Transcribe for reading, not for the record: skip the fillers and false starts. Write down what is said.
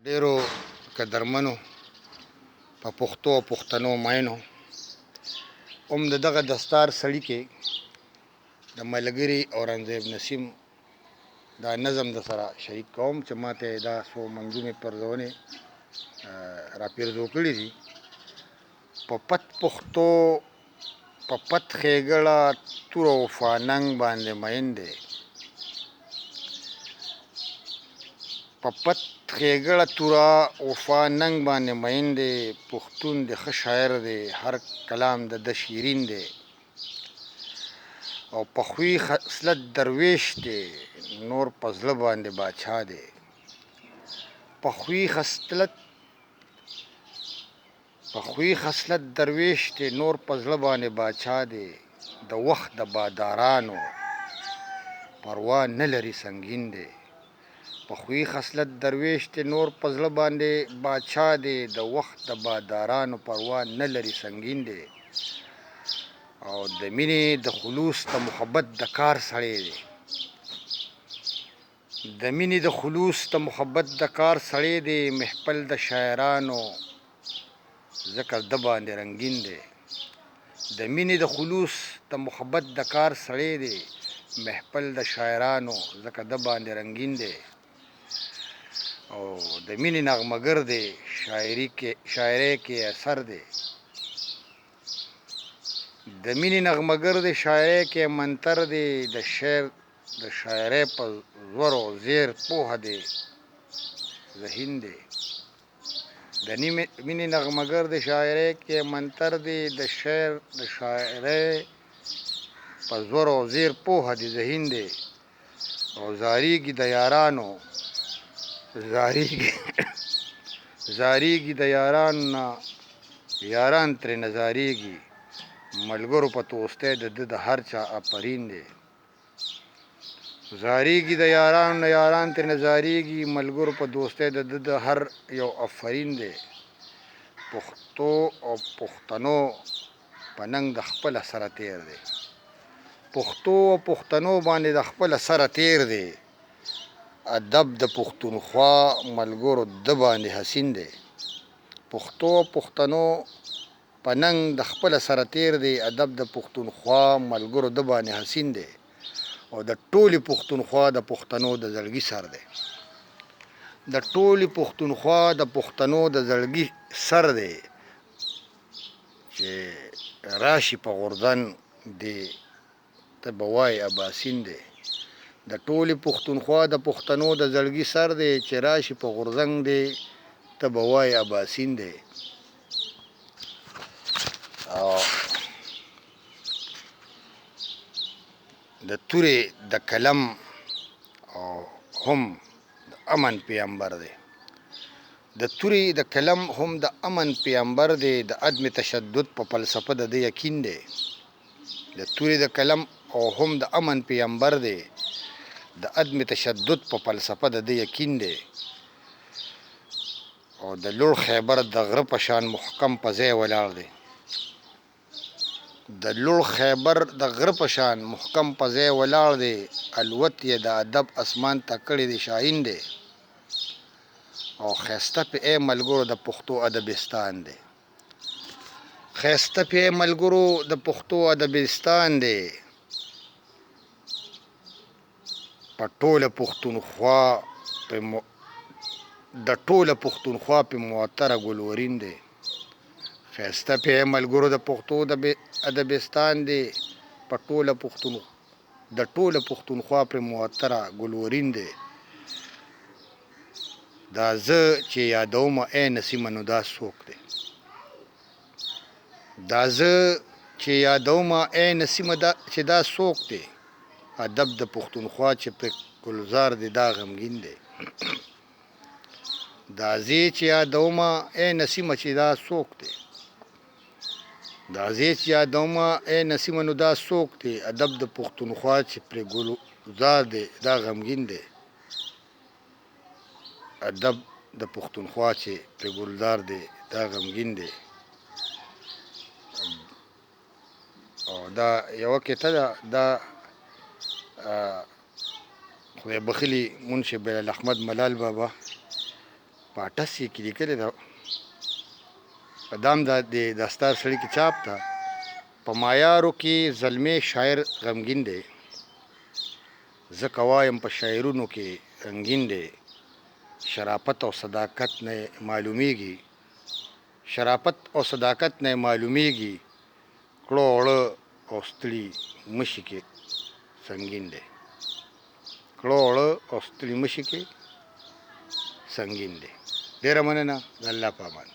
ډیرو قدرمنو په پښتو او پښتنو ماینو هم د دغه دستار سړي کې د ملګري اورنګزیب نسیم دا نظم د سره شریک کوم چې ماته دا څو منظومې پرزونې راپیرزو کړي دي. په پت پښتو په پت ښېګړه توره وفاننګ باندې مین دی، په پت ښېګړه توره وفاننګ باندې مین دی. پښتون د ښه شاعر دی، هر کلام د ده شیرین دی، او په خوی خصلت درویش دی، نور په زړه باندې باچا دی. په خوی خصلت درویش دی، نور په زړه باندې باچا دی. د وخت د بادارانو پروا نه لري سنګین دی. په خوی خصلت درویش دی، نور په زړه باندې باچا دی. د وخت د بادارانو پروا نه لري سنګین دی. او د مینې د خلوص د محبت د کار سړی دی. د مینې د خلوص د محبت د کار سړی دی. محفل د شاعرانو ذکر د باندې رنگین دی. د مینې د خلوص د محبت د کار سړی دی. محفل د شاعرانو ذکر د باندې رنگین دی. او د مینې نغمه‌ګر دی، شاعرۍ کې اثر دی. د مینې نغمه‌ګر دی، شاعرۍ کې منتر دی. د شعر د شاعرۍ په زور او زیر پوهه دی، ذهین دی. د مینې نغمه‌ګر دی، شاعرۍ کې منتر دی. د شعر د شاعرۍ په زور او زیر پوهه دی، ذهین دی. او زاریږي د یارانو زاریږي د یارانو نه، یاران ترې نزاریږي. ملګرو په توستی د ده د هر چا آفرین دی. زاریږي د یارانو نه، یاران ترې نزاریږي. ملګرو په دوستی د ده د هر یو آفرین دی. پښتو او پښتنو په ننګ د خپله سره تیر دی. پښتو او پښتنو باندې د خپله سره تیر دی. ادب د پښتونخوا ملګرو د باندې حسین دی. پښتو او پښتنو په ننګ د خپله سره تیر دی. ادب د پښتونخوا ملګرو د باندې حسین دی. او د ټولې پښتونخوا د پښتنو د زړګي سر دی. د ټولې پښتونخوا د پښتنو د زړګي سر دی. چې راشي په غورځن دی، ته به وایې اباسین دی. د ټولې پښتونخوا د پښتنو د زړګي سر دی. چې راشي په غورځنګ دی، ته به وایې اباسین دی. د تورې د کلم هم د امن پیغمبر دی. د تورې د کلم هم د امن پیغمبر دی. د عدم تشدد په فلسفه د ده یقین دی. د تورې د کلم او هم د امن پیغمبر دی. د عدم تشدد په فلسفه د ده یقین دی. او د لوړ خیبر د غره په شان محکم په ځای ولاړ دی. د لوړ خیبر د غره په شان محکم په ځای ولاړ دی. الوت یې د ادب اسمان ته کړی دی، شاهین دی. او ښایسته پې ای ملګرو د پښتو ادبستان دی. ښایسته پې ای ملګرو د پښتو ادبستان دی. په ټوله پښتونخوا د ټوله پښتونخوا پې معطره ګلورین دی. ښایسته پې ای ملګرو د پښتو ادبستان دی. په د ټوله پښتونخوا پرې معطره ګلورین دی. دا زه چې یادومه ای نسیمه نو دا څوک دی. دا زه چې یادومه ای نسیمه چې دا څوک دی. ادب د پښتونخوا چې پرې ګلزار دی، دا غمګین دی. دا زه چې یادومه ای نسیمه چې دا څوک دی. دا زه چې یادومه ای نسیمه نو دا څوک دی. ادب د پښتونخوا چې پرې ګلزار دی، دا غمګین دی. ادب د پښتونخوا چې پرې ګلزار دی، دا غمګین دی. او دا یوه کیسه ده. دا خدای بخلي منشي بلال احمد ملال بابا په 88 کې لیکلې ده، په دام د دستار سړي کې چاپ ده. په مایارو کې زلمی شاعر غمګین دی، ځکه وایم په شاعرونو کې رنګین دی. شرافت او صداقت نه معلومیږي، شرافت او صداقت نه معلومیږي. کړو وړه او ستړي مشي کې سنګین دی، کړو وړه او ستړي مشي کې سنګین دی. ډېره مننه، د الله په امان.